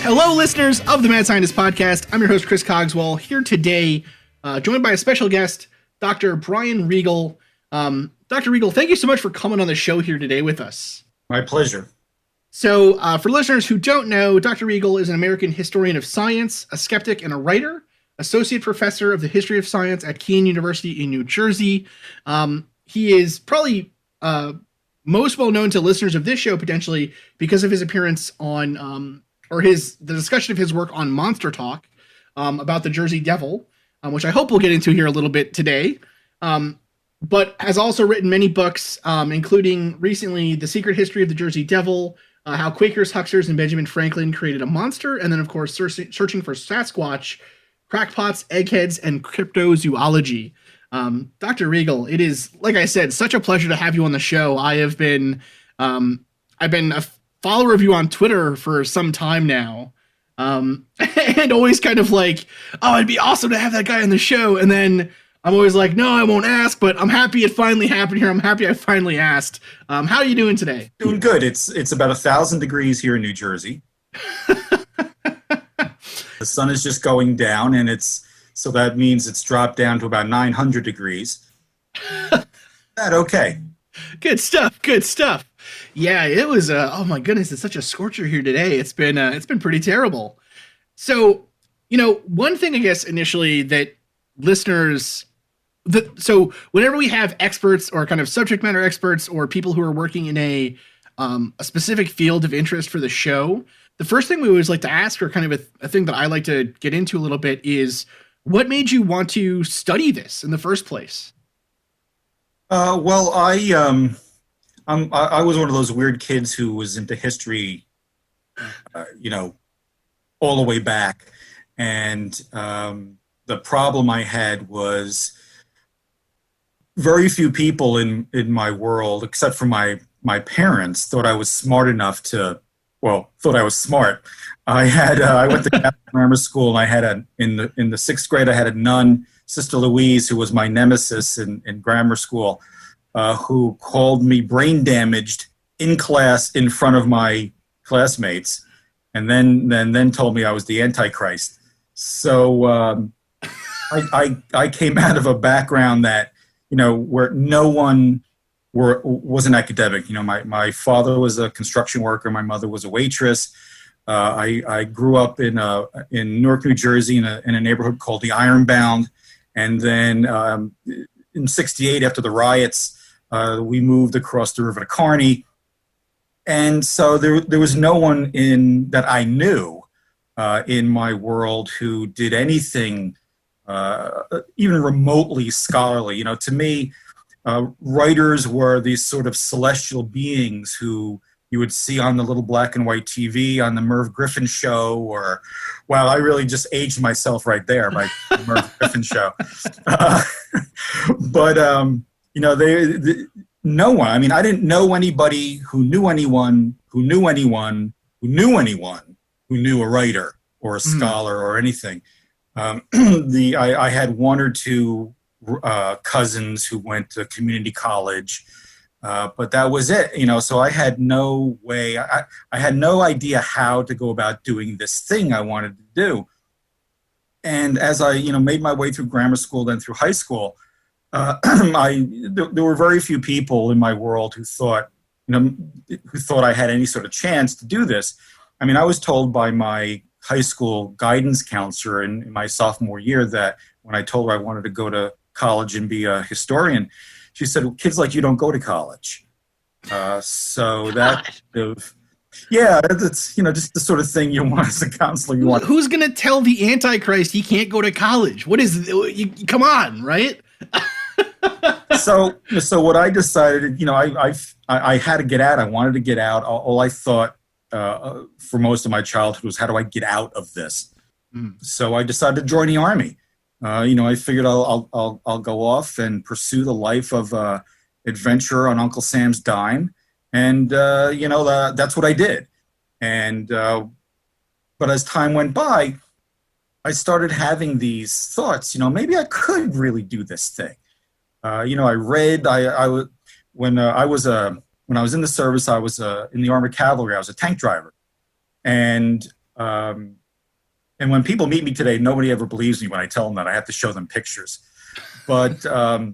Hello, listeners of the Mad Scientist Podcast. I'm your host, Chris Cogswell, here today, joined by a special guest, Dr. Brian Regal. Dr. Regal, thank you so much for coming on the show here today with us. My pleasure. So, for listeners who don't know, Dr. Regal is an American historian of science, a skeptic, and a writer, associate professor of the history of science at Kean University in New Jersey. He is probably most well known to listeners of this show, potentially, because of his appearance on, the discussion of his work on Monster Talk about the Jersey Devil, which I hope we'll get into here a little bit today. But has also written many books, including recently The Secret History of the Jersey Devil, How Quakers, Hucksters, and Benjamin Franklin Created a Monster, and then, of course, Searching for Sasquatch, Crackpots, Eggheads, and Cryptozoology. Dr. Regal, it is, like I said, such a pleasure to have you on the show. I've been a follower of you on Twitter for some time now, and always kind of like, oh, it'd be awesome to have that guy on the show, and then I'm always like, no, I won't ask, but I'm happy it finally happened here. I'm happy I finally asked. How are you doing today? Doing good. It's about 1,000 degrees here in New Jersey. The sun is just going down, and so that means it's dropped down to about 900 degrees. That okay? Good stuff. Good stuff. Yeah, it was. Oh my goodness, it's such a scorcher here today. It's been pretty terrible. So, one thing I guess initially that listeners. So whenever we have experts or kind of subject matter experts or people who are working in a specific field of interest for the show, the first thing we always like to ask, or kind of a thing that I like to get into a little bit, is what made you want to study this in the first place? Well, I was one of those weird kids who was into history, all the way back, and the problem I had was very few people in my world, except for my parents, thought I was smart enough to. Well, thought I was smart. I went to Catholic grammar school, and I had in the sixth grade I had a nun, Sister Louise, who was my nemesis in grammar school, who called me brain damaged in class in front of my classmates, and then told me I was the Antichrist. So I came out of a background that where no one was an academic. My father was a construction worker. My mother was a waitress. I grew up in Newark, New Jersey, in a neighborhood called the Ironbound. And then in '68, after the riots, we moved across the river to Kearney. And so there was no one that I knew in my world who did anything even remotely scholarly. To me, writers were these sort of celestial beings who you would see on the little black and white TV on the Merv Griffin show, or, wow, I really just aged myself right there by the Merv Griffin show. But no one. I mean, I didn't know anybody who knew anyone who knew anyone who knew anyone who knew a writer or a scholar or anything. I had one or two cousins who went to community college, but that was it. So I had no way. I had no idea how to go about doing this thing I wanted to do. And as I made my way through grammar school, then through high school, there were very few people in my world who thought I had any sort of chance to do this. I mean, I was told by my high school guidance counselor in my sophomore year that when I told her I wanted to go to college and be a historian, she said, well, kids like you don't go to college. So that, that's, just the sort of thing you want as a counselor. Who's going to tell the Antichrist he can't go to college? What is, come on, right? So what I decided, I had to get out. I wanted to get out. All I thought for most of my childhood was, how do I get out of this? So I decided to join the Army. I figured I'll go off and pursue the life of adventure on Uncle Sam's dime, and that's what I did. And but as time went by, I started having these thoughts. Maybe I could really do this thing. I read. When I was in the service, I was in the Armored Cavalry. I was a tank driver, and And when people meet me today, nobody ever believes me when I tell them that. I have to show them pictures. But I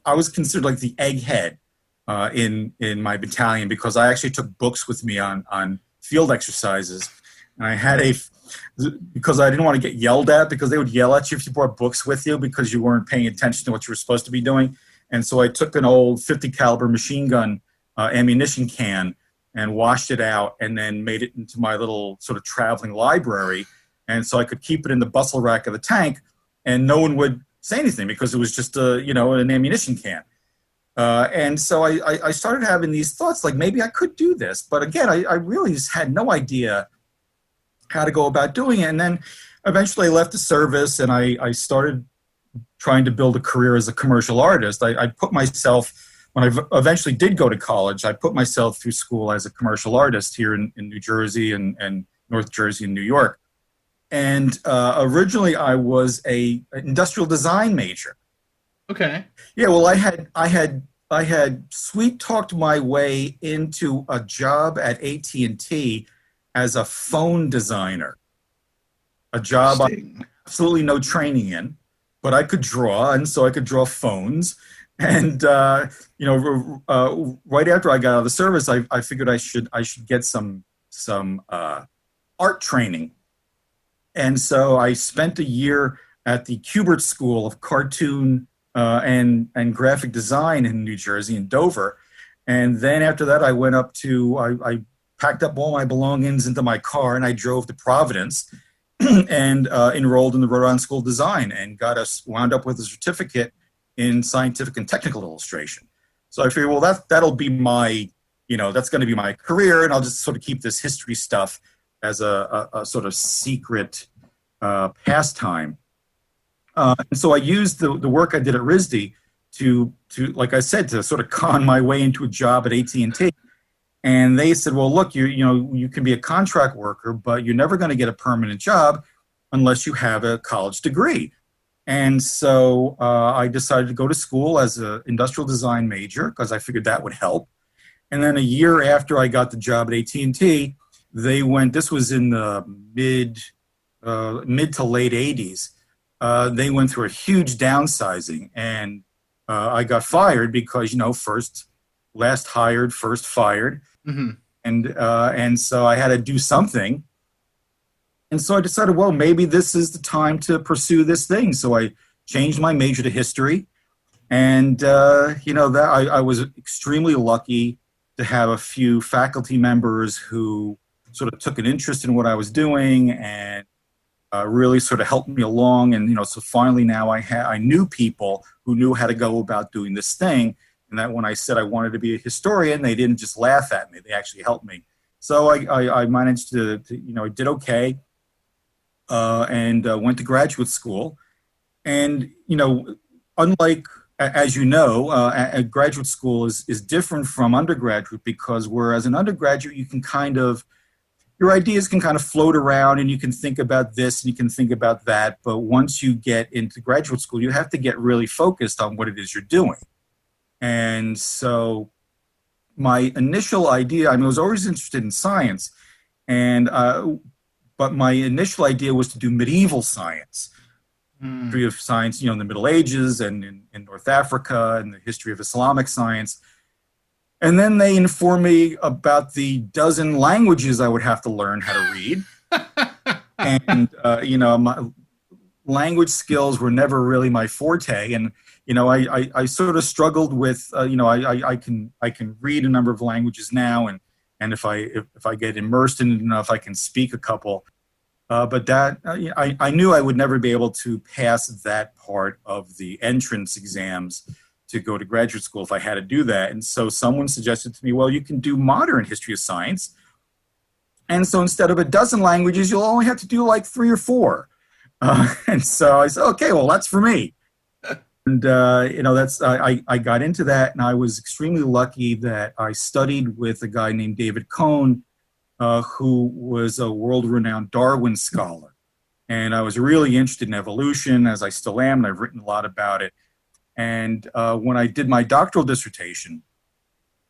was considered like the egghead in my battalion because I actually took books with me on field exercises, and I had because I didn't want to get yelled at because they would yell at you if you brought books with you because you weren't paying attention to what you were supposed to be doing. And so I took an old 50 caliber machine gun ammunition can and washed it out and then made it into my little sort of traveling library. And so I could keep it in the bustle rack of the tank and no one would say anything because it was just an ammunition can. And so I started having these thoughts like maybe I could do this. But again, I really just had no idea how to go about doing it. And then eventually I left the service and I started trying to build a career as a commercial artist. I put myself, when I eventually did go to college, I put myself through school as a commercial artist here in New Jersey and North Jersey and New York. And originally I was an industrial design major. Okay. Yeah, well, I had sweet talked my way into a job at AT&T as a phone designer, a job I had absolutely no training in, but I could draw, and so I could draw phones. And right after I got out of the service, I figured I should get some art training, and so I spent a year at the Kubert School of Cartoon and Graphic Design in New Jersey, in Dover. And then after that, I went up to, I packed up all my belongings into my car and I drove to Providence and enrolled in the Rhode Island School of Design and wound up with a certificate in scientific and technical illustration. So I figured, well, that'll be my, that's going to be my career, and I'll just sort of keep this history stuff as a sort of secret pastime. And so I used the work I did at RISD to, like I said, to sort of con my way into a job at AT&T. And they said, well, look, you can be a contract worker, but you're never going to get a permanent job unless you have a college degree. And so I decided to go to school as an industrial design major because I figured that would help. And then a year after I got the job at AT&T, this was in the mid to late 80s. They went through a huge downsizing, and I got fired because, last hired, first fired. Mm-hmm. And so I had to do something. And so I decided, well, maybe this is the time to pursue this thing. So I changed my major to history. And, I was extremely lucky to have a few faculty members who sort of took an interest in what I was doing and really sort of helped me along. And, so finally now I knew people who knew how to go about doing this thing. And that when I said I wanted to be a historian, they didn't just laugh at me. They actually helped me. So I managed to I did okay and went to graduate school. And, unlike, as a graduate school is different from undergraduate because whereas an undergraduate, you can your ideas can kind of float around and you can think about this and you can think about that. But once you get into graduate school, you have to get really focused on what it is you're doing. And so my initial idea, I was always interested in science, but my initial idea was to do medieval science, history of science, in the Middle Ages and in North Africa and the history of Islamic science. And then they informed me about the dozen languages I would have to learn how to read. And, my language skills were never really my forte. And, I sort of struggled with, I can read a number of languages now. And if I get immersed in it enough, I can speak a couple. But that, I knew I would never be able to pass that part of the entrance exams to go to graduate school if I had to do that. And so someone suggested to me, well, you can do modern history of science. And so instead of a dozen languages, you'll only have to do like 3 or 4. And so I said, okay, well, that's for me. And, I got into that, and I was extremely lucky that I studied with a guy named David Cohn, who was a world-renowned Darwin scholar. And I was really interested in evolution, as I still am, and I've written a lot about it. And when I did my doctoral dissertation,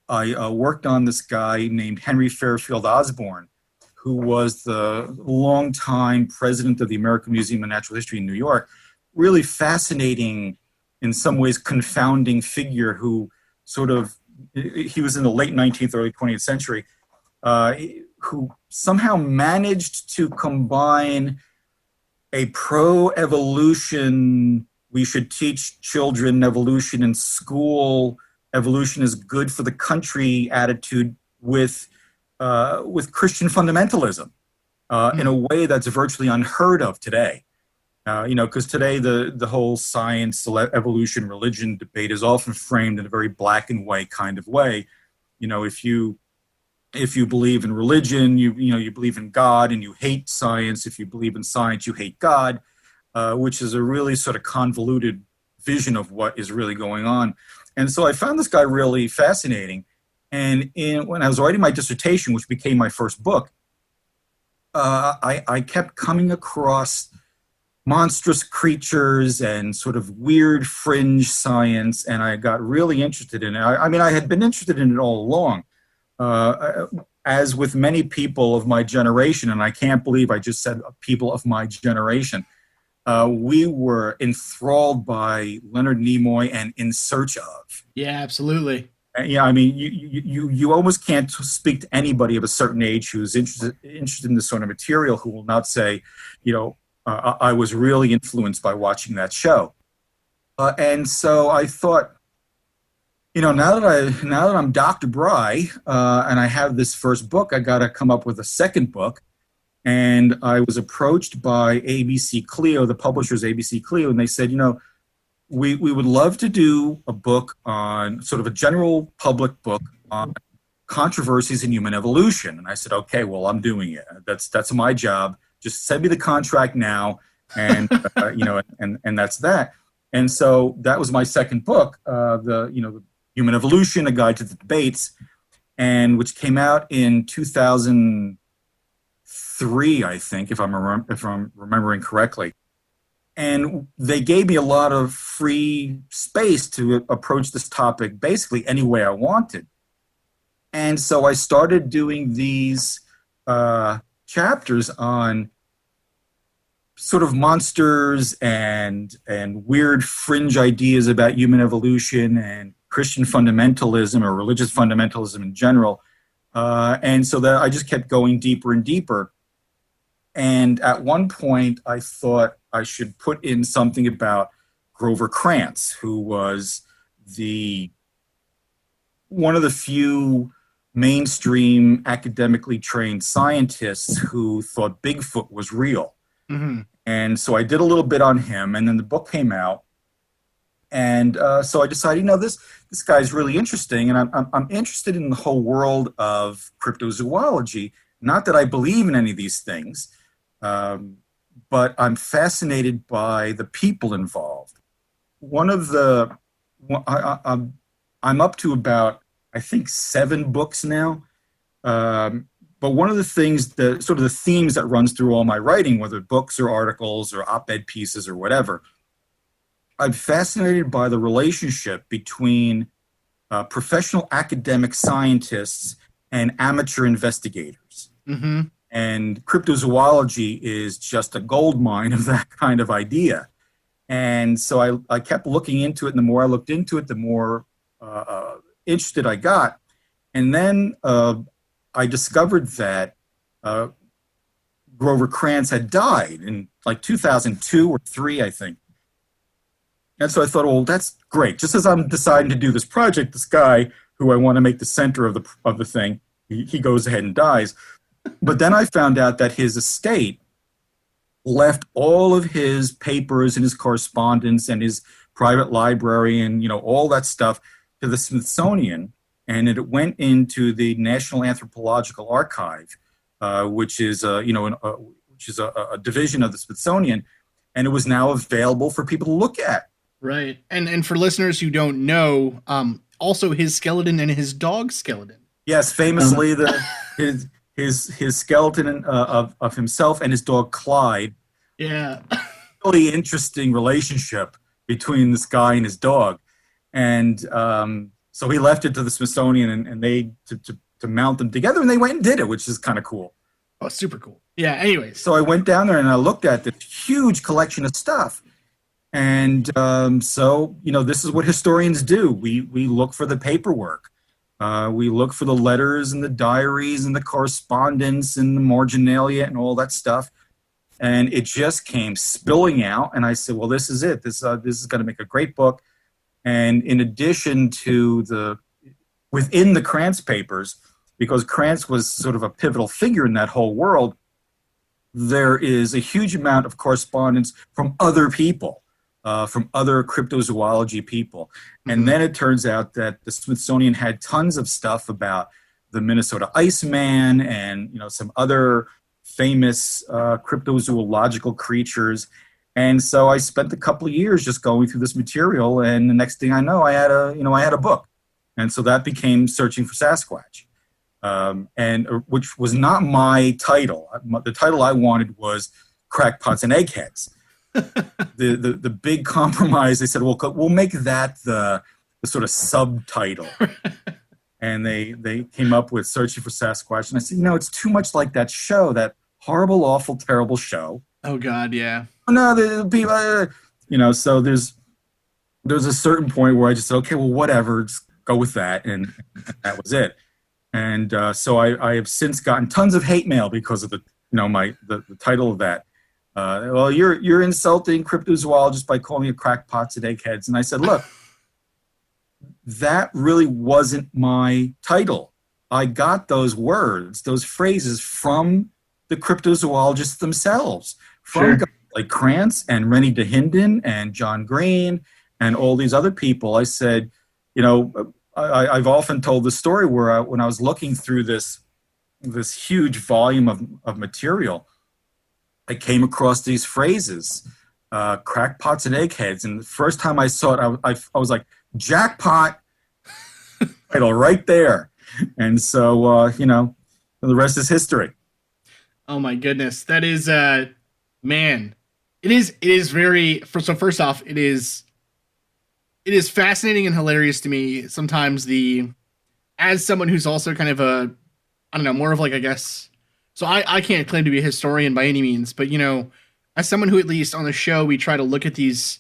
I worked on this guy named Henry Fairfield Osborn, who was the longtime president of the American Museum of Natural History in New York. Really fascinating, in some ways confounding figure who he was in the late 19th, early 20th century, who somehow managed to combine a pro-evolution, we should teach children evolution in school, evolution is good for the country attitude with Christian fundamentalism in a way that's virtually unheard of today. Because today the whole science, evolution, religion debate is often framed in a very black and white kind of way. If you believe in religion, you believe in God and you hate science. If you believe in science, you hate God, which is a really sort of convoluted vision of what is really going on. And so I found this guy really fascinating. And when I was writing my dissertation, which became my first book, I kept coming across monstrous creatures and sort of weird fringe science, and I got really interested in it. I had been interested in it all along. As with many people of my generation, and I can't believe I just said people of my generation, we were enthralled by Leonard Nimoy and In Search of. Yeah, absolutely. Yeah, you almost can't speak to anybody of a certain age who's interested in this sort of material who will not say, I was really influenced by watching that show. And so I thought, now that I'm Dr. Bry and I have this first book, I got to come up with a second book. And I was approached by ABC Clio, the publishers ABC Clio, and they said, we would love to do a book on sort of a general public book on controversies in human evolution. And I said, okay, well, I'm doing it. That's my job. Just send me the contract now, and and that's that. And so that was my second book, the Human Evolution: A Guide to the Debates, and which came out in 2003, I think, if I'm remembering correctly. And they gave me a lot of free space to approach this topic basically any way I wanted. And so I started doing these chapters on sort of monsters and weird fringe ideas about human evolution and Christian fundamentalism or religious fundamentalism in general. And so that I just kept going deeper and deeper. And at one point, I thought I should put in something about Grover Krantz, who was one of the few mainstream academically trained scientists who thought Bigfoot was real. Mm-hmm. And so I did a little bit on him, and then the book came out. And so I decided, this guy's really interesting, and I'm interested in the whole world of cryptozoology. Not that I believe in any of these things, but I'm fascinated by the people involved. I'm up to about, I think, 7 books now. But one of the things, sort of the themes that runs through all my writing, whether books or articles or op-ed pieces or whatever, I'm fascinated by the relationship between professional academic scientists and amateur investigators. Mm-hmm. And cryptozoology is just a gold mine of that kind of idea. And so I kept looking into it, and the more I looked into it, the more interested I got. And then I discovered that Grover Krantz had died in like 2002 or 3, I think. And so I thought, well, that's great. Just as I'm deciding to do this project, this guy who I want to make the center of the thing, he goes ahead and dies. But then I found out that his estate left all of his papers and his correspondence and his private library and all that stuff to the Smithsonian, and it went into the National Anthropological Archive, which is a division of the Smithsonian, and it was now available for people to look at. Right, and for listeners who don't know, also his skeleton and his dog's skeleton. Yes, famously his skeleton of himself and his dog Clyde. Yeah, really interesting relationship between this guy and his dog, and so he left it to the Smithsonian and they to mount them together, and they went and did it, which is kind of cool. Oh, super cool. Yeah. Anyways. So I went down there and I looked at this huge collection of stuff. And so, this is what historians do. We look for the paperwork. We look for the letters and the diaries and the correspondence and the marginalia and all that stuff. And it just came spilling out. And I said, well, this is it. This is going to make a great book. And in addition to within the Krantz papers, because Krantz was sort of a pivotal figure in that whole world, there is a huge amount of correspondence from other people, from other cryptozoology people. And then it turns out that the Smithsonian had tons of stuff about the Minnesota Iceman and, some other famous cryptozoological creatures. And so I spent a couple of years just going through this material, and the next thing I know, I had a book. And so that became Searching for Sasquatch. And which was not my title. The title I wanted was Crackpots and Eggheads. the big compromise, they said, well, we'll make that the sort of subtitle. And they came up with Searching for Sasquatch. And I said, it's too much like that show, that horrible, awful, terrible show. Oh, God, yeah. Oh, no, the people, so there's a certain point where I just said, okay, well, whatever, just go with that. And that was it. And so I have since gotten tons of hate mail because of the title of that. Well, you're insulting cryptozoologists by calling it crackpots and eggheads. And I said, look, that really wasn't my title. I got those words, those phrases from the cryptozoologists themselves, from guys like Krantz and Rennie DeHinden and John Green and all these other people. I said, I've often told the story where when I was looking through this huge volume of material, I came across these phrases, crackpots and eggheads. And the first time I saw it, I was like, jackpot, title right there. And so, the rest is history. Oh my goodness. That is, man, it is very, so first off, it is fascinating and hilarious to me sometimes as someone who's also kind of more of like, I guess, so I can't claim to be a historian by any means, but as someone who, at least on the show, we try to look at these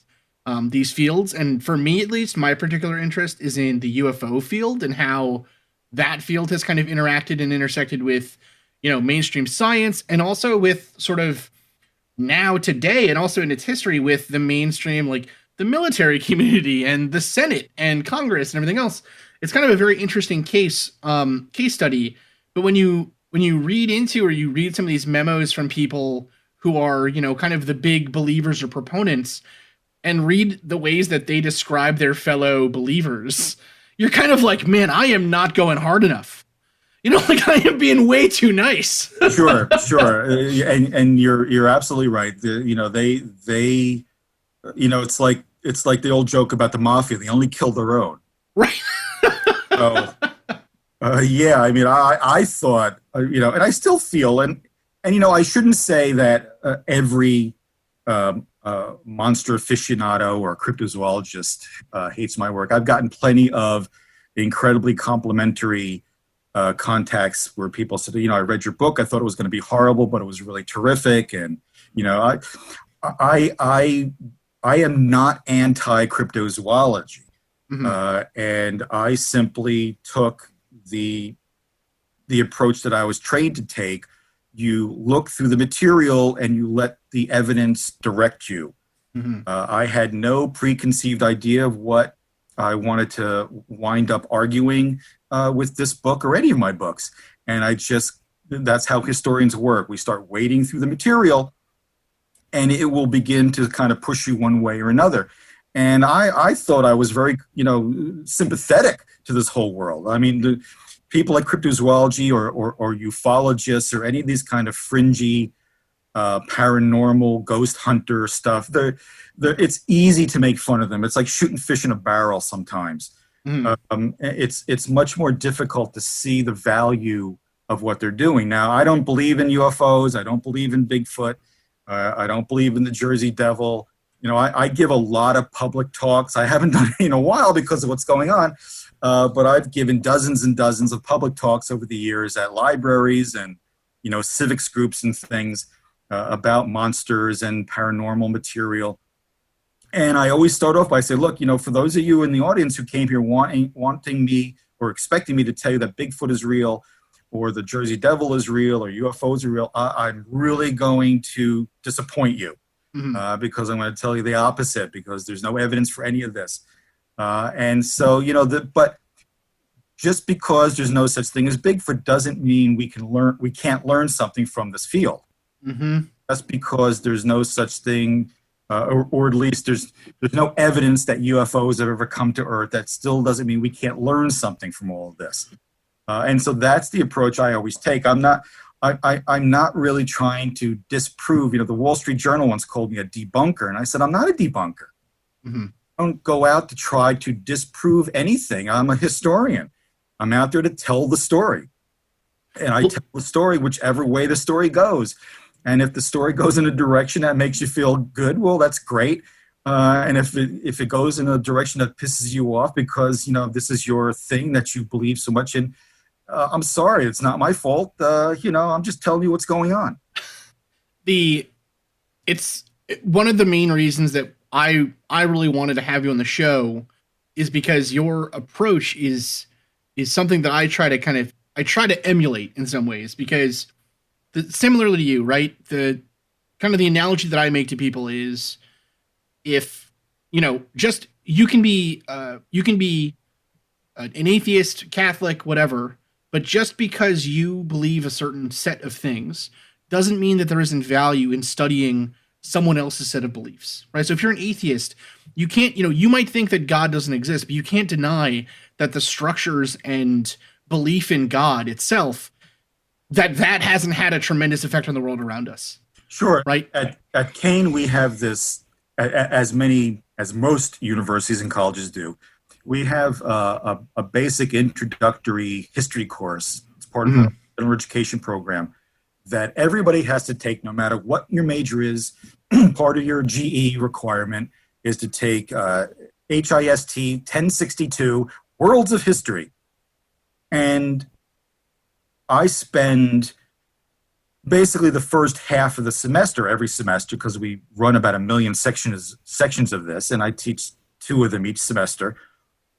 fields. And for me, at least, my particular interest is in the UFO field and how that field has kind of interacted and intersected with, mainstream science, and also with sort of now today, and also in its history with the mainstream, like the military community and the Senate and Congress and everything else. It's kind of a very interesting case study. But when you read into, or you read some of these memos from people who are, kind of the big believers or proponents, and read the ways that they describe their fellow believers, you're kind of like, man, I am not going hard enough. Like, I am being way too nice. Sure. And you're absolutely right. They it's like the old joke about the mafia. They only kill their own. Right. So, yeah, I mean, I thought, and I still feel, and I shouldn't say that every monster aficionado or cryptozoologist hates my work. I've gotten plenty of incredibly complimentary contacts where people said, I read your book. I thought it was going to be horrible, but it was really terrific. And, I am not anti-cryptozoology. Mm-hmm. And I simply took the approach that I was trained to take. You look through the material and you let the evidence direct you. Mm-hmm. I had no preconceived idea of what I wanted to wind up arguing with this book or any of my books. And that's how historians work. We start wading through the material and it will begin to kind of push you one way or another. And I thought I was very, sympathetic to this whole world. I mean, the people like cryptozoology or ufologists or any of these kind of fringy paranormal ghost hunter stuff, it's easy to make fun of them. It's like shooting fish in a barrel sometimes. Mm. It's much more difficult to see the value of what they're doing. Now, I don't believe in UFOs. I don't believe in Bigfoot. I don't believe in the Jersey Devil. I give a lot of public talks. I haven't done it in a while because of what's going on, but I've given dozens and dozens of public talks over the years at libraries and, civics groups and things about monsters and paranormal material. And I always start off by saying, look, for those of you in the audience who came here wanting me or expecting me to tell you that Bigfoot is real, or the Jersey Devil is real, or UFOs are real, I'm really going to disappoint you, because I'm going to tell you the opposite, because there's no evidence for any of this. And so, but just because there's no such thing as Bigfoot doesn't mean we can't learn something from this field. That's because there's no such thing, or at least there's no evidence that UFOs have ever come to Earth. That still doesn't mean we can't learn something from all of this. And so that's the approach I always take. I'm not really trying to disprove. The Wall Street Journal once called me a debunker, and I said I'm not a debunker. I don't go out to try to disprove anything. I'm a historian. I'm out there to tell the story, and I tell the story whichever way the story goes. And if the story goes in a direction that makes you feel good, well, that's great. And if it goes in a direction that pisses you off because this is your thing that you believe so much in, I'm sorry, it's not my fault. I'm just telling you what's going on. It's one of the main reasons that I really wanted to have you on the show is because your approach is something that I try to emulate in some ways, because similarly to you, right? The kind of the analogy that I make to people is, if just you can be an atheist, Catholic, whatever, but just because you believe a certain set of things doesn't mean that there isn't value in studying someone else's set of beliefs, right? So if you're an atheist, you can't, you might think that God doesn't exist, but you can't deny that the structures and belief in God itself, that hasn't had a tremendous effect on the world around us. Sure. Right. At Kane, we have this, as most universities and colleges do, we have a basic introductory history course. It's part of the general education program that everybody has to take, no matter what your major is. Part of your GE requirement is to take HIST 1062, Worlds of History. And I spend basically the first half of the semester, every semester, because we run about 1 million sections of this, and I teach 2 of them each semester.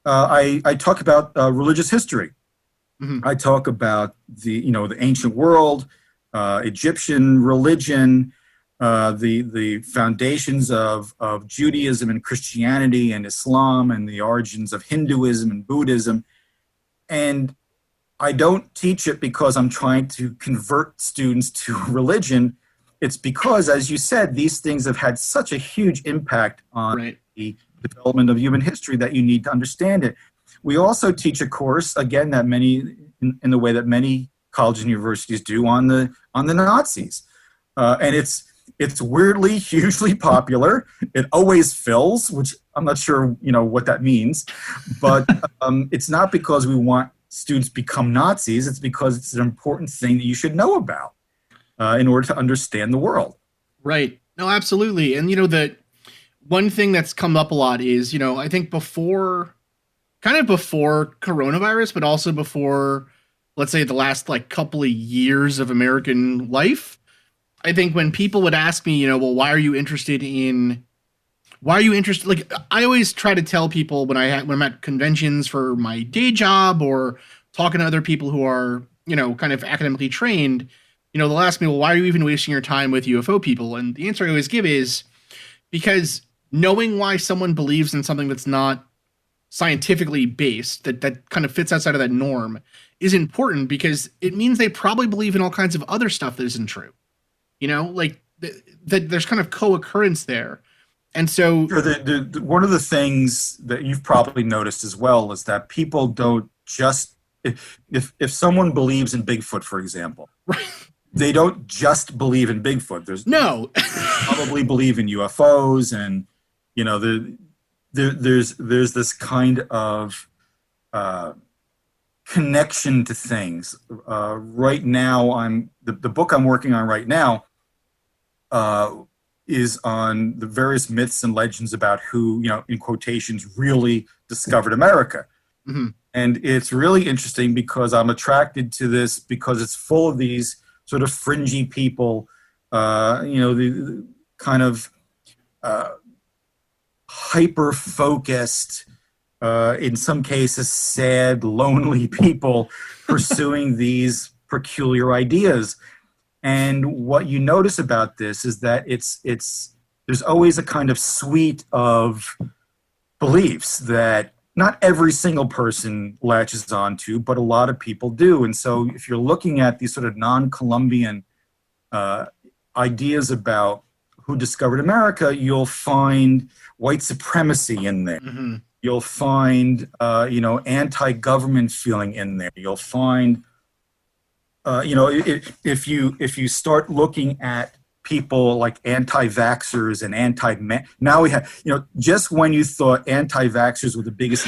I talk about religious history. I talk about the ancient world, Egyptian religion, the foundations of Judaism and Christianity and Islam, and the origins of Hinduism and Buddhism. And I don't teach it because I'm trying to convert students to religion. It's because, as you said, these things have had such a huge impact on the development of human history that you need to understand it. We also teach a course, again, that in the way that many colleges and universities do, on the Nazis, and it's weirdly hugely popular. It always fills, which I'm not sure what that means, but it's not because we want students become Nazis. It's because it's an important thing that you should know about in order to understand the world. Right. No, absolutely. And the one thing that's come up a lot is, I think before coronavirus, but also before, let's say, the last couple of years of American life, I think when people would ask me, well, why are you interested? Like, I always try to tell people when I'm at conventions for my day job or talking to other people who are, kind of academically trained, they'll ask me, well, why are you even wasting your time with UFO people? And the answer I always give is because knowing why someone believes in something that's not scientifically based, that kind of fits outside of that norm, is important, because it means they probably believe in all kinds of other stuff that isn't true. That there's kind of co-occurrence there. And so one of the things that you've probably noticed as well is that people don't just, if someone believes in Bigfoot, for example, they don't just believe in Bigfoot. They probably believe in UFOs, and there's this kind of connection to things. Right now, the book I'm working on right now is on the various myths and legends about who, in quotations, really discovered America. And it's really interesting because I'm attracted to this because it's full of these sort of fringy people, the kind of hyper-focused, in some cases sad, lonely people pursuing these peculiar ideas. And what you notice about this is that there's always a kind of suite of beliefs that not every single person latches onto, but a lot of people do. And so if you're looking at these sort of non-Columbian ideas about who discovered America, you'll find white supremacy in there. Mm-hmm. You'll find, anti-government feeling in there. You'll find, if you start looking at people like anti-vaxxers and now we have, just when you thought anti-vaxxers were the biggest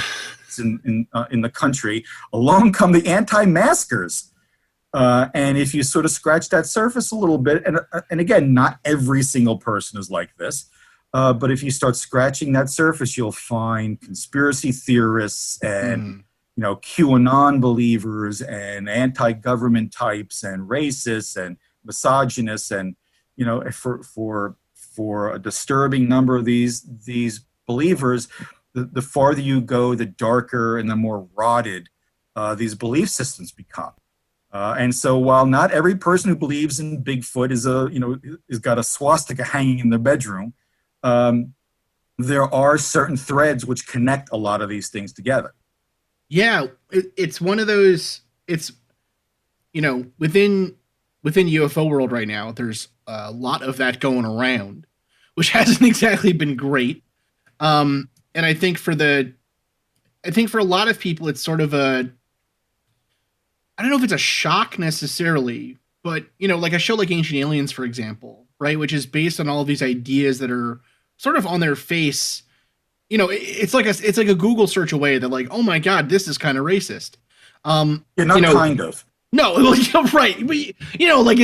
in the country, along come the anti-maskers. And if you sort of scratch that surface a little bit, and again, not every single person is like this, but if you start scratching that surface, you'll find conspiracy theorists and QAnon believers and anti-government types and racists and misogynists, and for a disturbing number of these believers, the farther you go, the darker and the more rotted these belief systems become. And so, while not every person who believes in Bigfoot is got a swastika hanging in their bedroom, there are certain threads which connect a lot of these things together. Yeah, it's one of those. It's within UFO world right now, there's a lot of that going around, which hasn't exactly been great. And I think for a lot of people, it's sort of I don't know if it's a shock necessarily, but like a show like Ancient Aliens, for example, right, which is based on all of these ideas that are sort of on their face. It's like a Google search away that, like, oh my God, this is kind of racist. Not kind of. No, right. But, like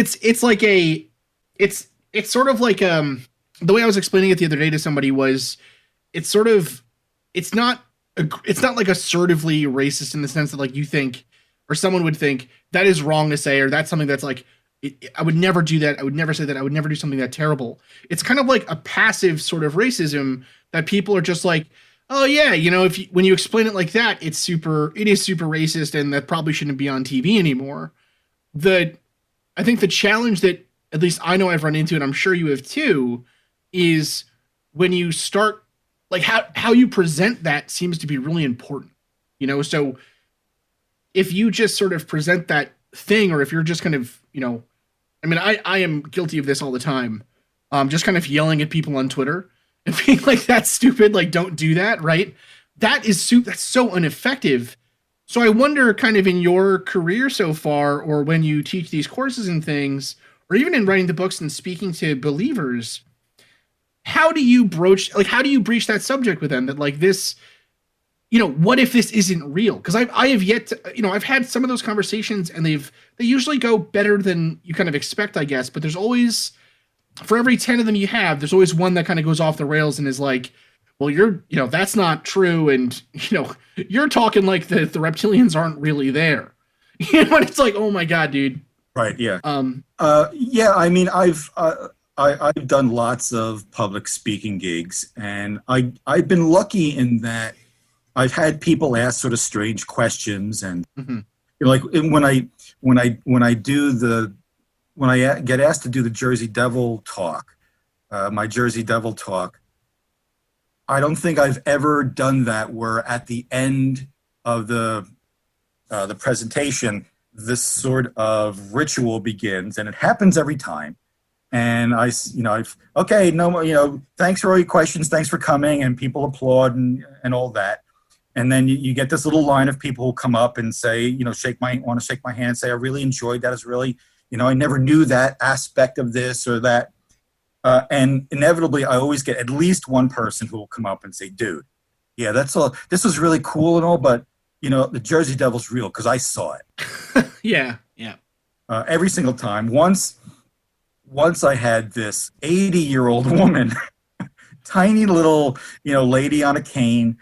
it's sort of like the way I was explaining it the other day to somebody was it's not like assertively racist in the sense that, like, you think or someone would think that is wrong to say, or that's something that's like, I would never do that. I would never say that. I would never do something that terrible. It's kind of like a passive sort of racism that people are just like, oh yeah, when you explain it like that, it is super racist, and that probably shouldn't be on TV anymore. I think the challenge that at least I know I've run into, and I'm sure you have too, is when you start, like, how you present that seems to be really important. So if you just sort of present that thing, or if you're just kind of, I am guilty of this all the time. Just kind of yelling at people on Twitter and being like, that's stupid. Like, don't do that. Right. That's so ineffective. So I wonder, kind of in your career so far, or when you teach these courses and things, or even in writing the books and speaking to believers, how do you breach that subject with them, that, like, this, what if this isn't real? Because I have yet to, I've had some of those conversations, and they usually go better than you kind of expect, I guess. But there's always, for every 10 of them you have, there's always one that kind of goes off the rails and is like, well, that's not true. And, you're talking like the reptilians aren't really there. And it's like, oh my God, dude. Right. Yeah. Yeah. I mean, I've done lots of public speaking gigs, and I've been lucky in that I've had people ask sort of strange questions, and like when I get asked to do the Jersey Devil talk, my Jersey Devil talk, I don't think I've ever done that where at the end of the presentation, this sort of ritual begins, and it happens every time. And thanks for all your questions, thanks for coming, and people applaud and all that. And then you get this little line of people who come up and say, want to shake my hand, say, I really enjoyed that. It's really, I never knew that aspect of this or that. And inevitably, I always get at least one person who will come up and say, dude, yeah, that's all. This was really cool and all, but, the Jersey Devil's real because I saw it. Yeah. Every single time. Once I had this 80-year-old woman, tiny little, lady on a cane,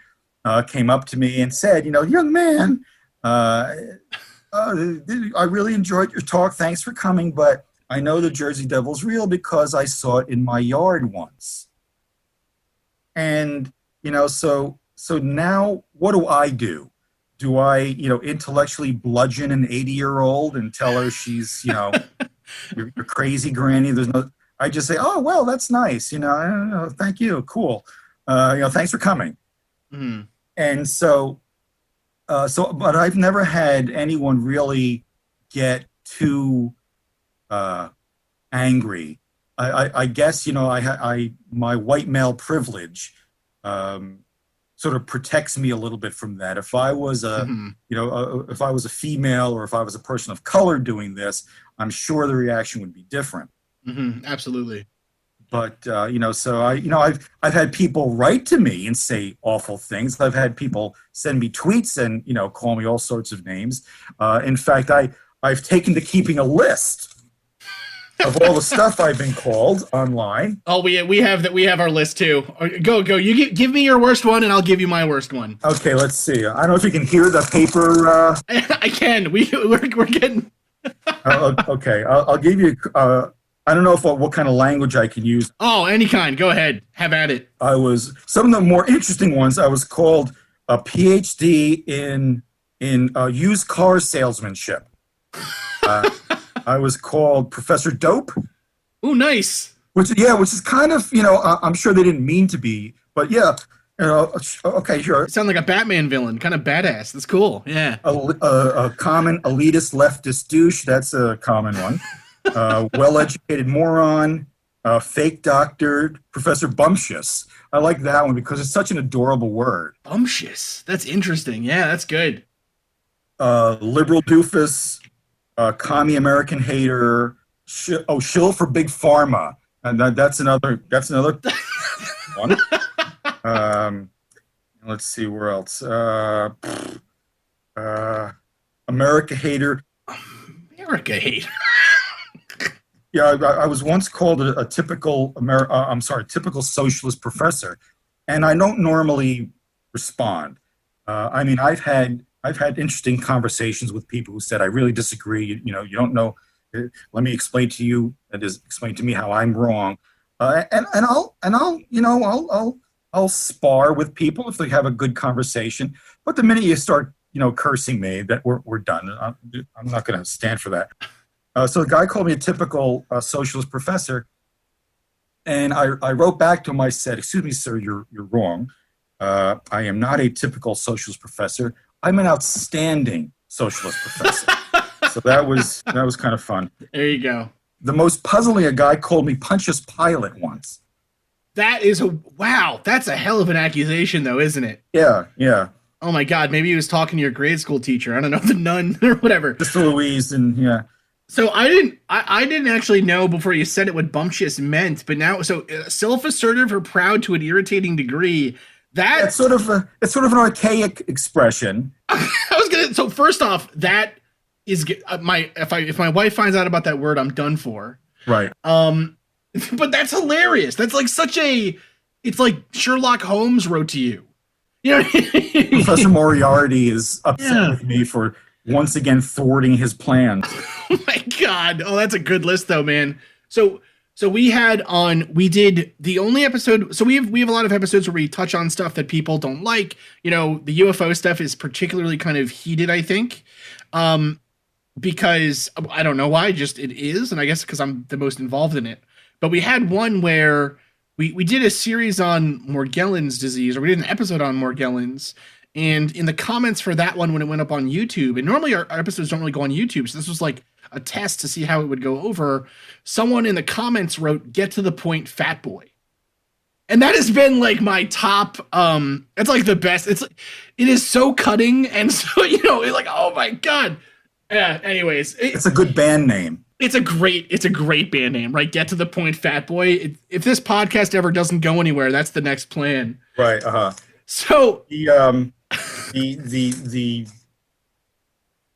came up to me and said, young man, I really enjoyed your talk. Thanks for coming, but I know the Jersey Devil's real because I saw it in my yard once. And, so now what do I do? Do I, intellectually bludgeon an 80-year-old and tell her she's, you're crazy, Granny? I just say, oh, well, that's nice. Thank you. Cool. Thanks for coming. Mm. And but I've never had anyone really get too angry. I guess, my white male privilege sort of protects me a little bit from that. If I was if I was a female or if I was a person of color doing this, I'm sure the reaction would be different. Mm-hmm. Absolutely. But so I've had people write to me and say awful things. I've had people send me tweets and call me all sorts of names. In fact, I've taken to keeping a list of all the stuff I've been called online. Oh, we have our list too. Go. You give me your worst one, and I'll give you my worst one. Okay, let's see. I don't know if you can hear the paper. I can. We're getting. Okay, I'll give you. I don't know what kind of language I can use. Oh, any kind. Go ahead. Have at it. Some of the more interesting ones. I was called a PhD in used car salesmanship. I was called Professor Dope. Oh, nice. Which is kind of, I'm sure they didn't mean to be, but yeah, okay, sure. You sound like a Batman villain, kind of badass. That's cool. Yeah. A common elitist leftist douche. That's a common one. Well-educated moron, fake doctor, Professor Bumptious. I like that one because it's such an adorable word. Bumptious. That's interesting. Yeah, that's good. Liberal doofus, commie American hater, shill for big pharma, and that's another one. Let's see where else. America hater. America hater. Yeah, I was once called a typical typical socialist professor, and I don't normally respond. I've had interesting conversations with people who said, I really disagree. You don't know. Let me explain to you. That is, explain to me how I'm wrong. And I'll spar with people if they have a good conversation. But the minute you start, cursing me, that we're done. I'm not going to stand for that. So the guy called me a typical socialist professor, and I wrote back to him. I said, "Excuse me, sir, you're wrong. I am not a typical socialist professor. I'm an outstanding socialist professor." So that was kind of fun. There you go. The most puzzling, a guy called me Pontius Pilate once. Wow. That's a hell of an accusation, though, isn't it? Yeah. Oh my God. Maybe he was talking to your grade school teacher. I don't know, the nun or whatever. Mr. Louise, and yeah. So I didn't actually know before you said it what bumptious meant, but now self-assertive or proud to an irritating degree. It's sort of an archaic expression. So first off, that is if my wife finds out about that word, I'm done for. Right. But that's hilarious. That's like it's like Sherlock Holmes wrote to you. Professor Moriarty is upset with me for once again thwarting his plans. Oh my God. Oh, that's a good list though, man. So we did the only episode. So we have a lot of episodes where we touch on stuff that people don't like. The UFO stuff is particularly kind of heated, I think. Because I don't know why, just it is. And I guess because I'm the most involved in it. But we had one where we did a series on Morgellons disease, or we did an episode on Morgellons. And in the comments for that one, when it went up on YouTube, and normally our episodes don't really go on YouTube, so this was like a test to see how it would go over. Someone in the comments wrote, "Get to the point, fat boy." And that has been like my top, it's like the best. It is so cutting. And so, it's like, oh my God. Yeah. Anyways. It's a good band name. It's a great band name, right? Get to the point, fat boy. If this podcast ever doesn't go anywhere, that's the next plan. Right. So the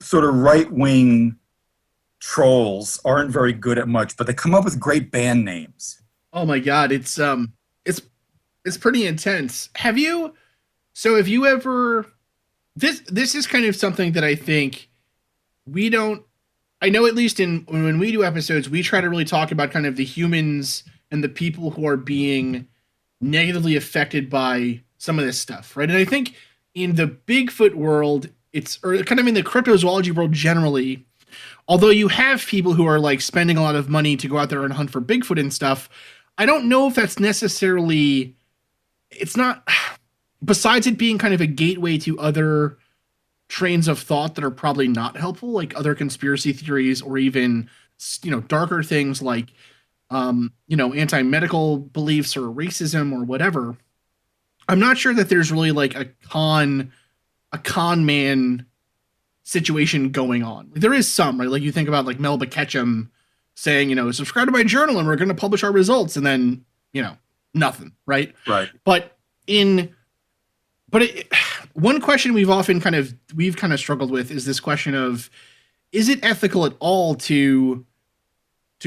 sort of right-wing trolls aren't very good at much, but they come up with great band names. Oh my God. It's pretty intense. Have you ever, this is kind of something that I think we don't, I know at least in when we do episodes, we try to really talk about kind of the humans and the people who are being negatively affected by some of this stuff, right? And I think in the Bigfoot world, it's or kind of in the cryptozoology world generally, although you have people who are like spending a lot of money to go out there and hunt for Bigfoot and stuff, I don't know if that's necessarily it's not besides it being kind of a gateway to other trains of thought that are probably not helpful, like other conspiracy theories or even darker things like anti-medical beliefs or racism or whatever. I'm not sure that there's really like a con man situation going on. There is some, right? Like you think about like Melba Ketchum saying, subscribe to my journal and we're going to publish our results, and then nothing, right? Right. But in but it, one question we've kind of struggled with is this question of, is it ethical at all to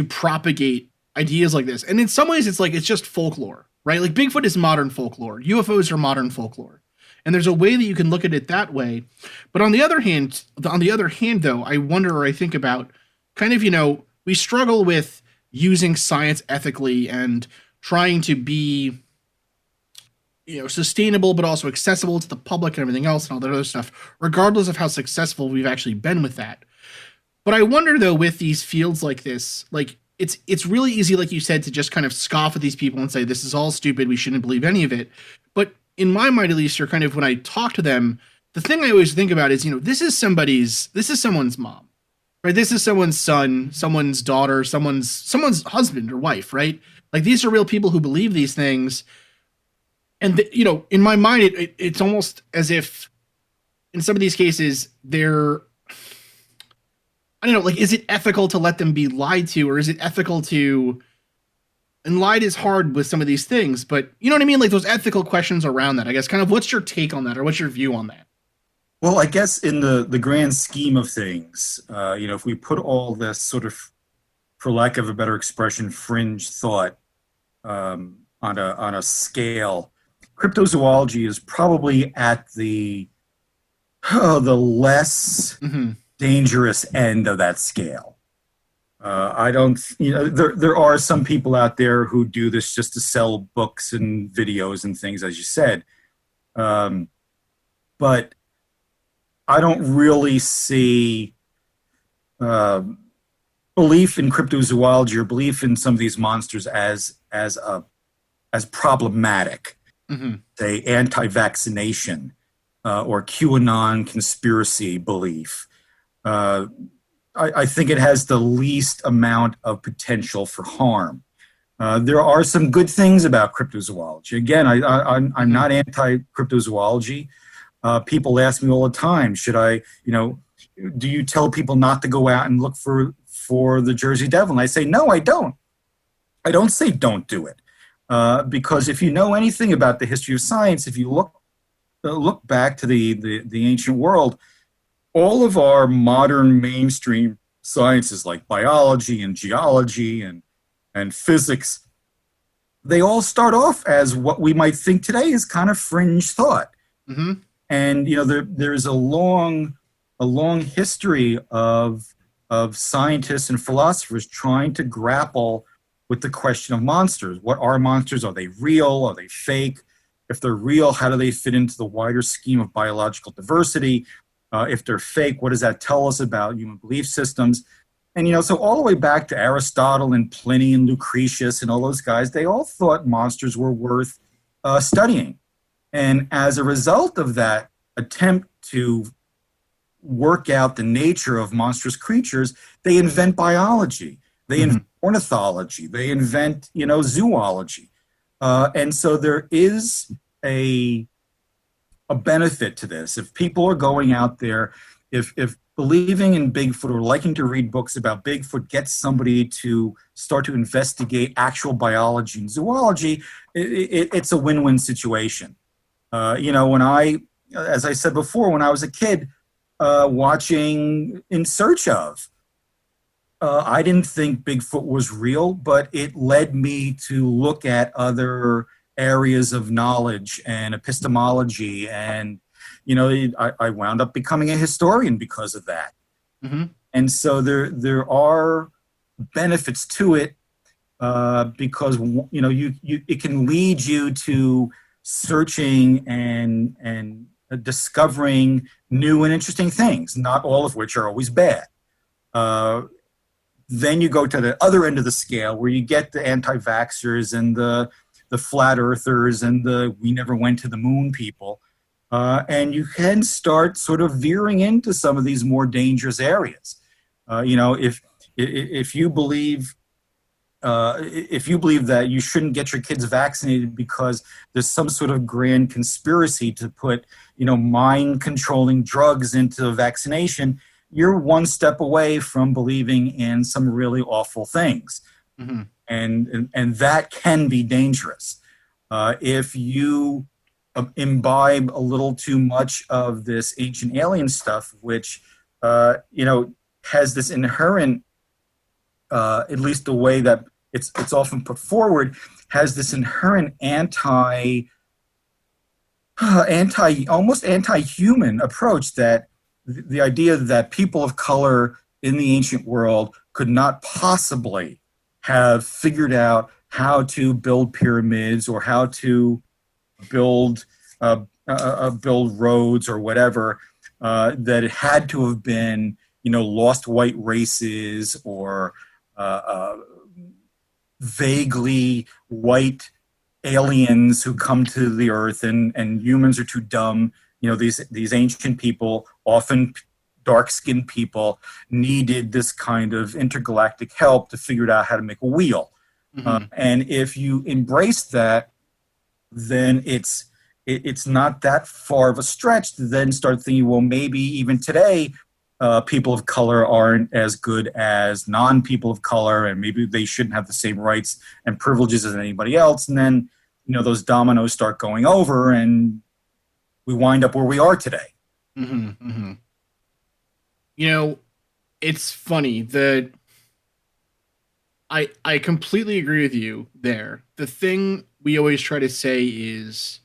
propagate ideas like this? And in some ways, it's like it's just folklore, right? Like Bigfoot is modern folklore, UFOs are modern folklore, and there's a way that you can look at it that way. But on the other hand, though, I wonder or I think about kind of we struggle with using science ethically and trying to be sustainable but also accessible to the public and everything else and all that other stuff, regardless of how successful we've actually been with that. But I wonder though, with these fields like this, like it's really easy, like you said, to just kind of scoff at these people and say this is all stupid, we shouldn't believe any of it. But in my mind, at least, or kind of when I talk to them, the thing I always think about is, this is someone's mom, right? This is someone's son, someone's daughter, someone's husband or wife, right? Like these are real people who believe these things. And in my mind, it's almost as if in some of these cases I don't know, like, is it ethical to let them be lied to, or is it ethical to, and lied is hard with some of these things, but you know what I mean? Like those ethical questions around that, I guess, kind of what's your take on that, or what's your view on that? Well, I guess in the grand scheme of things, if we put all this sort of, for lack of a better expression, fringe thought on a scale, cryptozoology is probably at the less dangerous end of that scale. I don't, there are some people out there who do this just to sell books and videos and things, as you said. But I don't really see belief in cryptozoology or belief in some of these monsters as problematic. Say anti-vaccination or QAnon conspiracy belief. I think it has the least amount of potential for harm. There are some good things about cryptozoology. Again, I'm not anti-cryptozoology. People ask me all the time, do you tell people not to go out and look for the Jersey Devil? And I say, no, I don't. I don't say don't do it. Because if you know anything about the history of science, if you look back to the ancient world, all of our modern mainstream sciences like biology and geology and physics, they all start off as what we might think today is kind of fringe thought. And there's a long history of scientists and philosophers trying to grapple with the question of monsters. What are monsters? Are they real? Are they fake? If they're real, how do they fit into the wider scheme of biological diversity? If they're fake, what does that tell us about human belief systems? And, so all the way back to Aristotle and Pliny and Lucretius and all those guys, they all thought monsters were worth studying. And as a result of that attempt to work out the nature of monstrous creatures, they invent biology. They invent ornithology. They invent, zoology. And so there is a benefit to this. If people are going out there, if believing in Bigfoot or liking to read books about Bigfoot gets somebody to start to investigate actual biology and zoology, it's a win-win situation. As I said before, when I was a kid, watching In Search Of, I didn't think Bigfoot was real, but it led me to look at other areas of knowledge and epistemology. And, I wound up becoming a historian because of that. Hmm. And so there are benefits to it, because you it can lead you to searching and discovering new and interesting things, not all of which are always bad. Uh, then you go to the other end of the scale where you get the anti-vaxxers and the flat earthers and the we never went to the moon people. And you can start sort of veering into some of these more dangerous areas. If you believe if you believe that you shouldn't get your kids vaccinated because there's some sort of grand conspiracy to put, mind controlling drugs into vaccination, you're one step away from believing in some really awful things. Hmm. And that can be dangerous. If you imbibe a little too much of this ancient alien stuff, which, has this inherent, at least the way that it's often put forward, has this inherent almost anti-human approach, that the idea that people of color in the ancient world could not possibly have figured out how to build pyramids or how to build build roads or whatever, that it had to have been, lost white races or vaguely white aliens who come to the earth, and humans are too dumb. These ancient people, often dark-skinned people, needed this kind of intergalactic help to figure out how to make a wheel. Hmm. And if you embrace that, then it's not that far of a stretch to then start thinking, well, maybe even today, people of color aren't as good as non-people of color, and maybe they shouldn't have the same rights and privileges as anybody else. And then, those dominoes start going over, and we wind up where we are today. Hmm. Hmm. You know, it's funny that I completely agree with you there. The thing we always try to say is,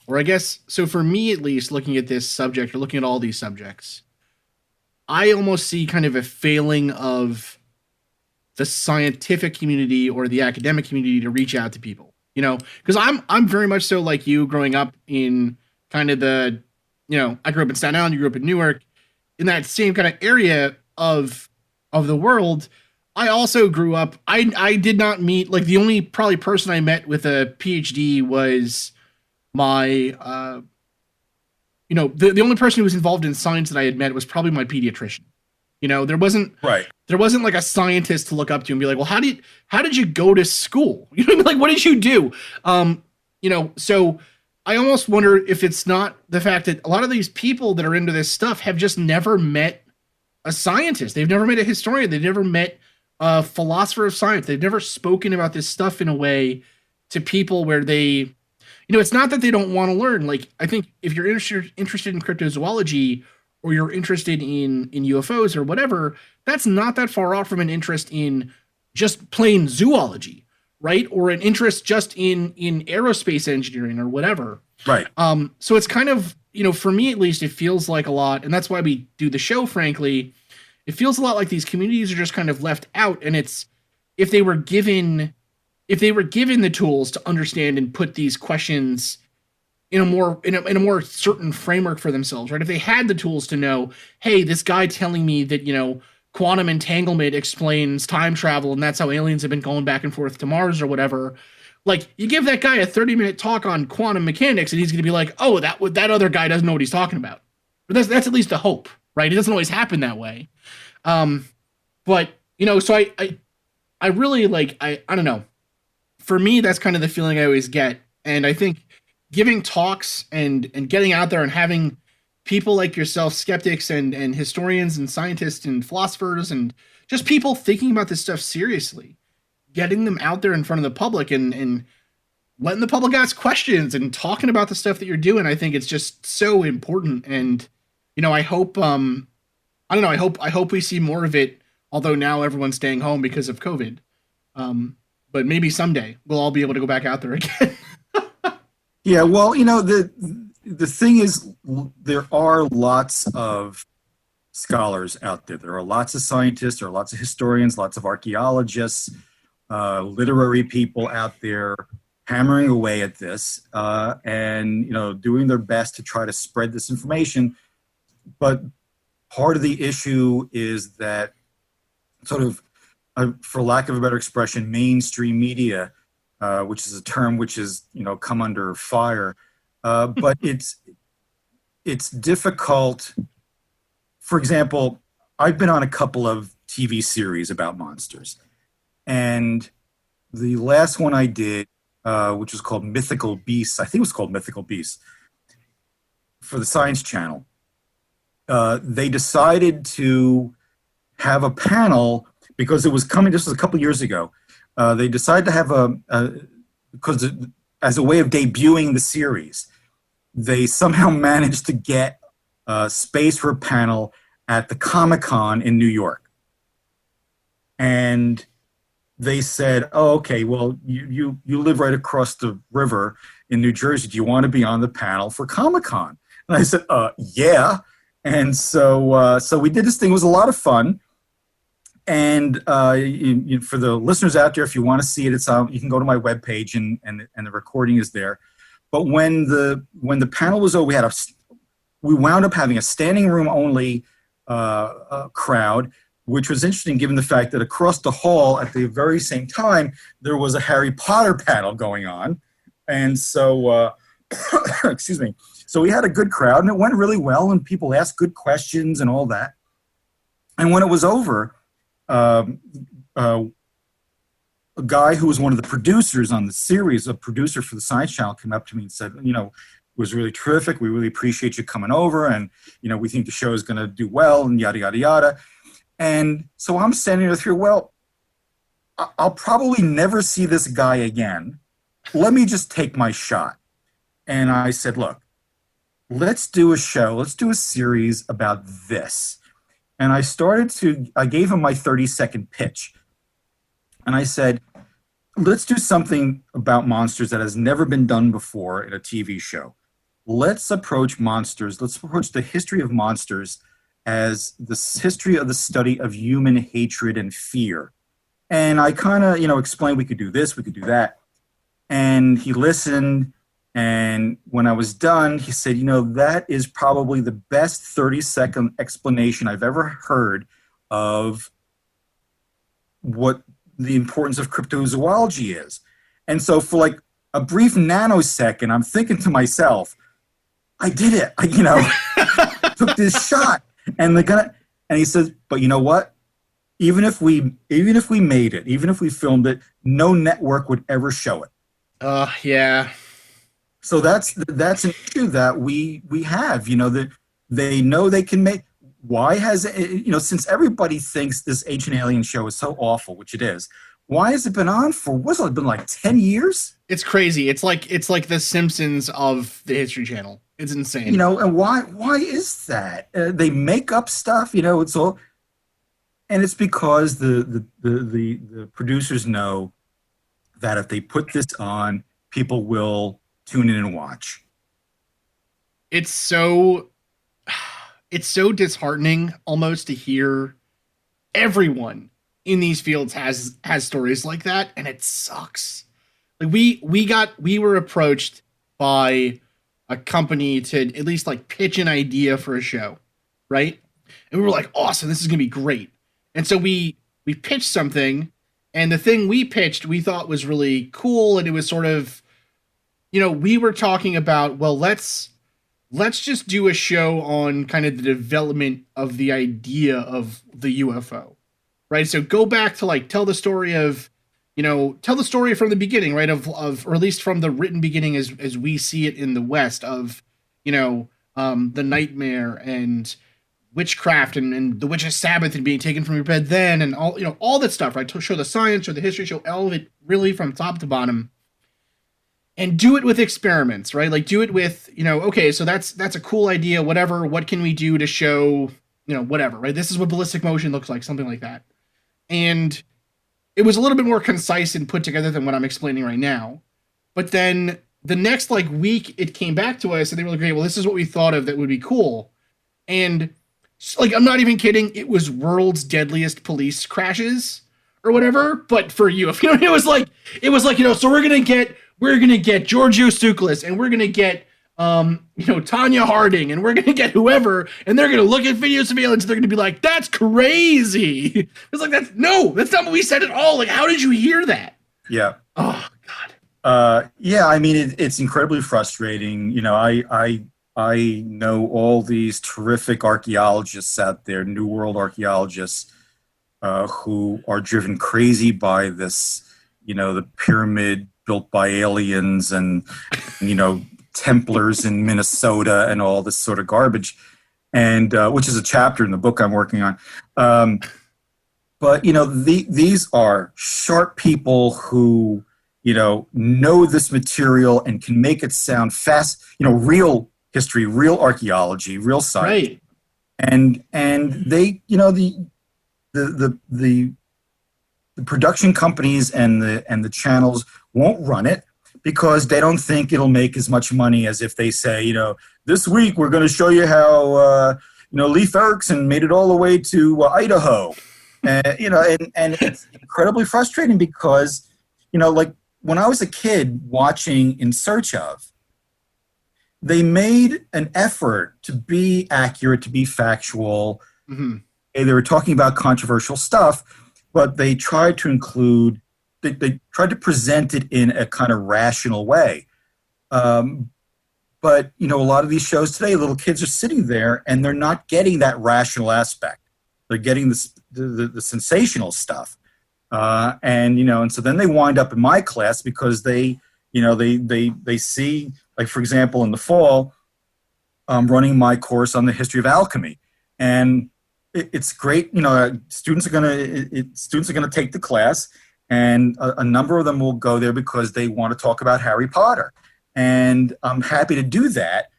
or I guess, so for me at least, looking at this subject or looking at all these subjects, I almost see kind of a failing of the scientific community or the academic community to reach out to people. Because I'm very much so like you, growing up in kind of I grew up in Staten Island, you grew up in Newark, in that same kind of area of the world. I also grew up. I did not meet, like, the only probably person I met with a PhD was my the only person who was involved in science that I had met was probably my pediatrician. There wasn't Right. like a scientist to look up to and be like, well, how did you go to school? Like, what did you do? So I almost wonder if it's not the fact that a lot of these people that are into this stuff have just never met a scientist. They've never met a historian. They've never met a philosopher of science. They've never spoken about this stuff in a way to people where they, it's not that they don't want to learn. Like, I think if you're interested in cryptozoology, or you're interested in UFOs or whatever, that's not that far off from an interest in just plain zoology, right? Or an interest just in aerospace engineering or whatever. Right. So it's kind of, for me at least, it feels like a lot, and that's why we do the show, frankly. It feels a lot like these communities are just kind of left out, and it's, if they were given the tools to understand and put these questions in a more certain framework for themselves, right? If they had the tools to know, hey, this guy telling me that, quantum entanglement explains time travel and that's how aliens have been going back and forth to Mars or whatever. Like, you give that guy a 30-minute talk on quantum mechanics and he's going to be like, oh, that other guy doesn't know what he's talking about. But that's at least the hope, right? It doesn't always happen that way. But, so I really, like, I don't know. For me, that's kind of the feeling I always get. And I think giving talks and getting out there and having people like yourself, skeptics and historians and scientists and philosophers and just people thinking about this stuff seriously, getting them out there in front of the public and letting the public ask questions and talking about the stuff that you're doing, I think it's just so important. And I hope I don't know, I hope we see more of it, although now everyone's staying home because of COVID. But maybe someday we'll all be able to go back out there again. Yeah, well, the thing is, there are lots of scholars out there. There are lots of scientists, there are lots of historians, lots of archaeologists, literary people out there hammering away at this, and doing their best to try to spread this information. But part of the issue is that sort of, for lack of a better expression, mainstream media, which is a term which has come under fire, but it's difficult. For example, I've been on a couple of TV series about monsters, and the last one I did, which was called Mythical Beasts, I think it was called Mythical Beasts, for the Science Channel. They decided to have a panel because it was coming. This was a couple years ago. They decided to have because as a way of debuting the series, they somehow managed to get space for a panel at the Comic-Con in New York. And they said, "Oh, okay, well, you live right across the river in New Jersey. Do you want to be on the panel for Comic-Con?" And I said, "Yeah." And so we did this thing. It was a lot of fun. And for the listeners out there, if you want to see it, it's you can go to my webpage and the recording is there. But when the panel was over, we wound up having a standing room only crowd, which was interesting given the fact that across the hall at the very same time there was a Harry Potter panel going on, and so excuse me. So we had a good crowd, and it went really well, and people asked good questions and all that. And when it was over, a guy who was one of the producers on the series, a producer for the Science Channel, came up to me and said, it was really terrific. We really appreciate you coming over, and we think the show is going to do well, and yada yada yada. And so I'm standing there through. Well, I'll probably never see this guy again. Let me just take my shot. And I said, look, let's do a show. Let's do a series about this. And I gave him my 30-second pitch. And I said, let's do something about monsters that has never been done before in a TV show. Let's approach monsters. Let's approach the history of monsters as the history of the study of human hatred and fear. And I kind of, explained we could do this, we could do that. And he listened. And when I was done, he said, that is probably the best 30-second explanation I've ever heard of what the importance of cryptozoology is. And so for like a brief nanosecond, I'm thinking to myself, I did it. I took this shot. And he says, but you know what? Even if we made it, even if we filmed it, no network would ever show it. Yeah. So that's an issue that we have, that they know they can make. Why has it, since everybody thinks this Ancient Alien show is so awful, which it is, why has it been on for, what's it been, like 10 years? It's crazy. It's like the Simpsons of the History Channel. It's insane. And why is that? They make up stuff, it's all, and it's because the producers know that if they put this on, people will tune in and watch. It's so disheartening almost to hear everyone in these fields has stories like that, and it sucks. Like we were approached by a company to at least like pitch an idea for a show, right? And we were like, awesome, this is gonna be great. And so we pitched something, and the thing we pitched we thought was really cool, and it was sort of, we were talking about, well, let's just do a show on kind of the development of the idea of the UFO, right? So go back to like tell the story from the beginning, right? Of or at least from the written beginning as we see it in the West of, the nightmare and witchcraft and the witch's Sabbath and being taken from your bed then and all that stuff, right? To show the science or the history, show all of it really from top to bottom. And do it with experiments, right? Like do it with, okay, so that's a cool idea, whatever. What can we do to show, whatever, right? This is what ballistic motion looks like, something like that. And it was a little bit more concise and put together than what I'm explaining right now. But then the next week it came back to us and they were like, okay, well, this is what we thought of that would be cool. And Like, I'm not even kidding. It was world's deadliest police crashes or whatever. But for you, if you know, it was like, so we're gonna get Giorgio Tsoukalos, and we're gonna get Tanya Harding, and we're gonna get whoever, and they're gonna look at video surveillance, and they're gonna be like, that's crazy. It's like, that's not what we said at all. Like, how did you hear that? Yeah. Oh God. Yeah, I mean, it's incredibly frustrating. I know all these terrific archaeologists out there, New World archaeologists, who are driven crazy by this, the pyramid built by aliens and, Templars in Minnesota and all this sort of garbage, and which is a chapter in the book I'm working on. But, these are sharp people who, know this material and can make it sound fast, real history, real archaeology, real science. Right. And they, the production companies and the channels won't run it because they don't think it'll make as much money as if they say, this week we're going to show you how, Leif Erikson made it all the way to Idaho. And it's incredibly frustrating because, like when I was a kid watching In Search Of, they made an effort to be accurate, to be factual. Mm-hmm. They were talking about controversial stuff, but they tried to include, they tried to present it in a kind of rational way. But, a lot of these shows today, little kids are sitting there and they're not getting that rational aspect. They're getting the sensational stuff. And so then they wind up in my class because they see, like, for example, in the fall, I'm running my course on the history of alchemy. And it's great. Students are gonna take the class, and a number of them will go there because they want to talk about Harry Potter. And I'm happy to do that.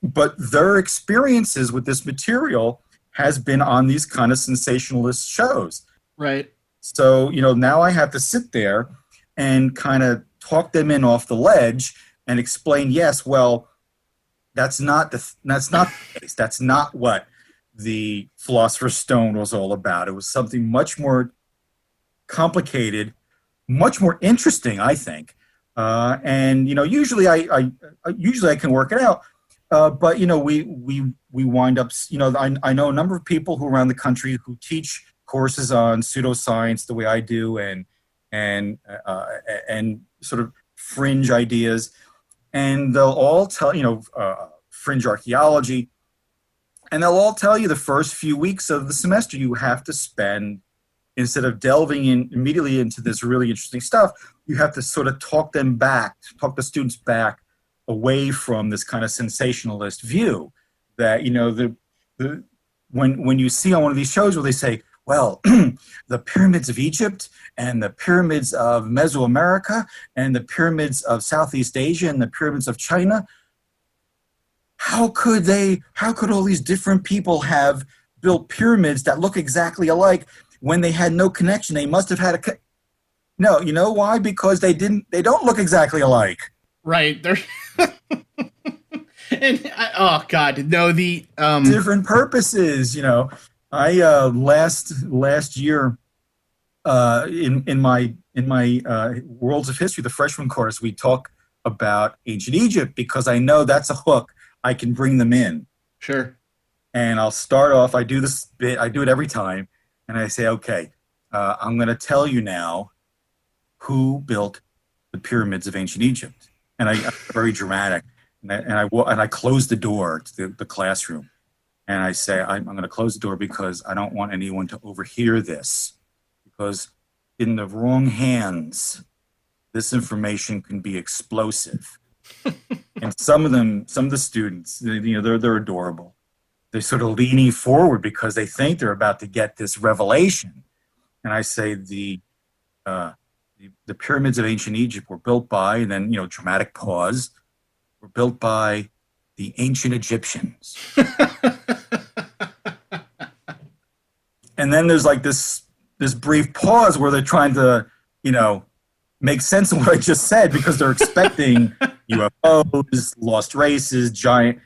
But their experiences with this material has been on these kind of sensationalist shows. Right. So, now I have to sit there and kind of talk them in off the ledge and explain, yes, well, that's not the case. That's not what the Philosopher's Stone was all about. It was something much more complicated, much more interesting, I think. And usually I can work it out. But we wind up. I know a number of people who around the country who teach courses on pseudoscience the way I do, and sort of fringe ideas, and they'll all tell fringe archaeology. And they'll all tell you the first few weeks of the semester you have to spend, instead of delving in immediately into this really interesting stuff, you have to sort of talk the students back away from this kind of sensationalist view that, when you see on one of these shows where they say, well, the pyramids of Egypt and the pyramids of Mesoamerica and the pyramids of Southeast Asia and the pyramids of China, how could all these different people have built pyramids that look exactly alike when they had no connection? They must have had no, you know why? Because they don't look exactly alike. Right. They're and oh God, no, the different purposes, I last year in my Worlds of History, the freshman course, we talk about ancient Egypt because I know that's a hook. I can bring them in. Sure. And I'll start off, I do this bit, I do it every time, and I say, okay, I'm going to tell you now who built the pyramids of ancient Egypt. And I'm very dramatic. And I close the door to the classroom. And I say, I'm going to close the door because I don't want anyone to overhear this. Because in the wrong hands, this information can be explosive. And some of the students, they're adorable. They're sort of leaning forward because they think they're about to get this revelation. And I say the pyramids of ancient Egypt were built by, and then dramatic pause, were built by the ancient Egyptians. And then there's like this brief pause where they're trying to make sense of what I just said because they're expecting UFOs, lost races, giant.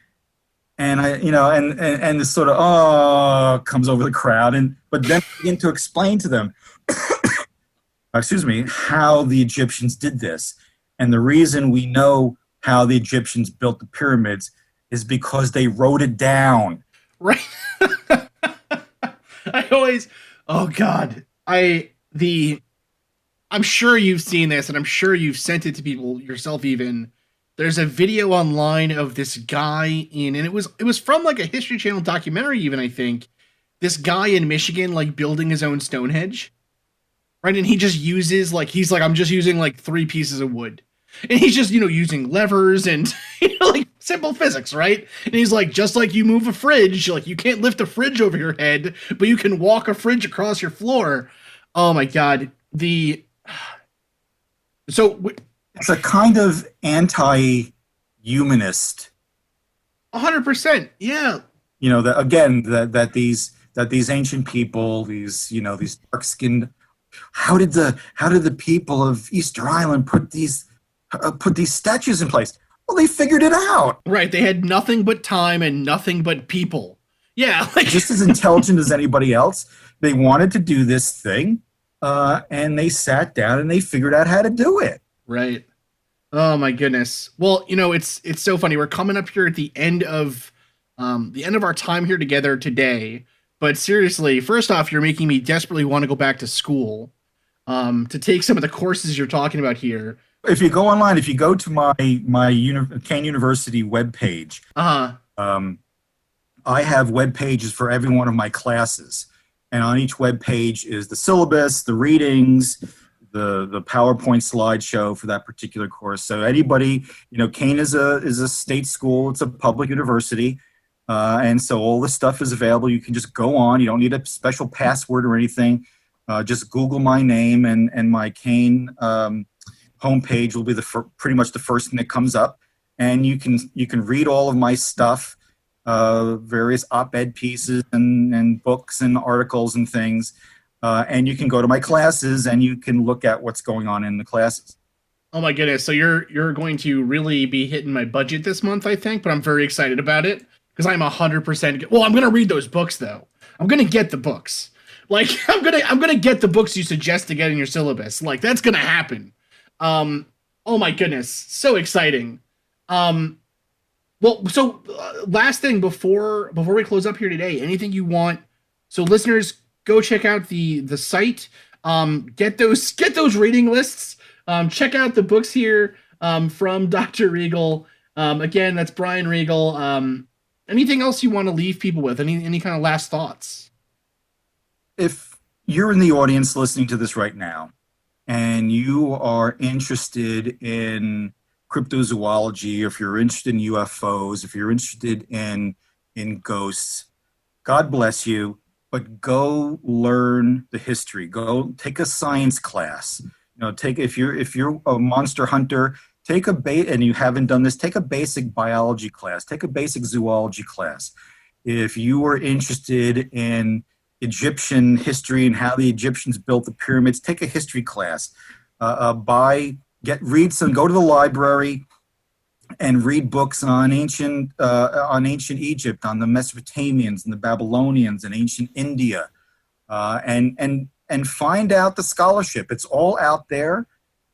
And and this sort of, oh, comes over the crowd. But then I begin to explain to them, excuse me, how the Egyptians did this. And the reason we know how the Egyptians built the pyramids is because they wrote it down. Right. I always, oh God, I'm sure you've seen this and I'm sure you've sent it to people yourself even. There's a video online of this guy and it was from like a History Channel documentary even, I think. This guy in Michigan like building his own Stonehenge. Right? And he just uses he's like, I'm just using like 3 pieces of wood. And he's just, using levers and like simple physics, right? And he's like, just like you move a fridge, like you can't lift a fridge over your head, but you can walk a fridge across your floor. Oh my God. So It's a kind of anti-humanist. 100%. Yeah. That again, that these ancient people, these dark-skinned, how did the people of Easter Island put these statues in place? Well, they figured it out. Right. They had nothing but time and nothing but people. Yeah. Just as intelligent as anybody else. They wanted to do this thing, and they sat down and they figured out how to do it. Right. Oh my goodness. Well, it's so funny. We're coming up here at the end of our time here together today. But seriously, first off, you're making me desperately want to go back to school to take some of the courses you're talking about here. If you go online, if you go to my Kane University webpage, I have web pages for every one of my classes, and on each web page is the syllabus, the readings, the PowerPoint slideshow for that particular course. So anybody, Kane is a state school; it's a public university, and so all this stuff is available. You can just go on. You don't need a special password or anything. Just Google my name and my Kane homepage will be pretty much the first thing that comes up, and you can read all of my stuff, various op-ed pieces and books and articles and things, and you can go to my classes and you can look at what's going on in the classes. Oh my goodness! So you're going to really be hitting my budget this month, I think, but I'm very excited about it because I'm 100%. Well, I'm gonna read those books though. I'm gonna get the books. Like I'm gonna get the books you suggest to get in your syllabus. Like that's gonna happen. Oh my goodness, so exciting. Well, so last thing before we close up here today, anything you want? So listeners, go check out the site. Get those reading lists. Check out the books here from Dr. Regal. Again, that's Brian Regal. Anything else you want to leave people with? Any kind of last thoughts? If you're in the audience listening to this right now, and you are interested in cryptozoology, if you're interested in UFOs, if you're interested in ghosts, God bless you, but go learn the history. Go take a science class. If you're a monster hunter, and you haven't done this, take a basic biology class, take a basic zoology class. If you are interested in Egyptian history and how the Egyptians built the pyramids, take a history class. Go to the library and read books on ancient Egypt, on the Mesopotamians and the Babylonians and ancient India, and find out the scholarship. It's all out there.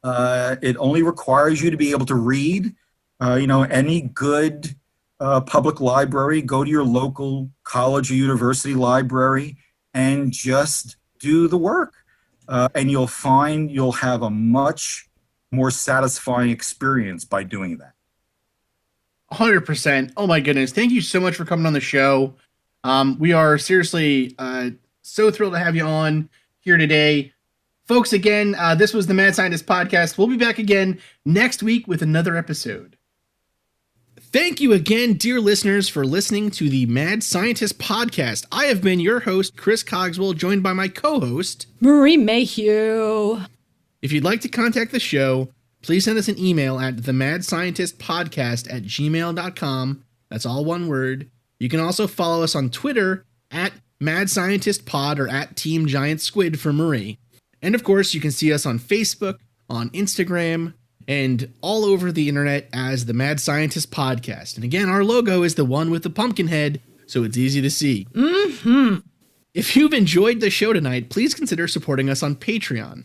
It only requires you to be able to read. Any good public library, go to your local college or university library and just do the work. And you'll find you'll have a much more satisfying experience by doing that. 100%. Oh my goodness. Thank you so much for coming on the show. We are seriously so thrilled to have you on here today. Folks, again, this was the Mad Scientist Podcast. We'll be back again next week with another episode. Thank you again, dear listeners, for listening to the Mad Scientist Podcast. I have been your host, Chris Cogswell, joined by my co-host, Marie Mayhew. If you'd like to contact the show, please send us an email at themadscientistpodcast@gmail.com. That's all one word. You can also follow us on Twitter at MadScientistPod or at Team Giant Squid for Marie. And of course, you can see us on Facebook, on Instagram, and all over the internet as the Mad Scientist Podcast. And again, our logo is the one with the pumpkin head, so it's easy to see. If you've enjoyed the show tonight, please consider supporting us on Patreon,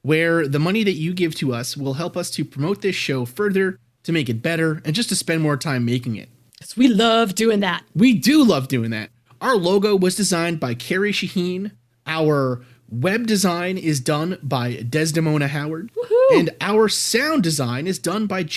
where the money that you give to us will help us to promote this show further, to make it better, and just to spend more time making it. Because we love doing that. We do love doing that. Our logo was designed by Carrie Shaheen. Our web design is done by Desdemona Howard. Woohoo! And our sound design is done by Jake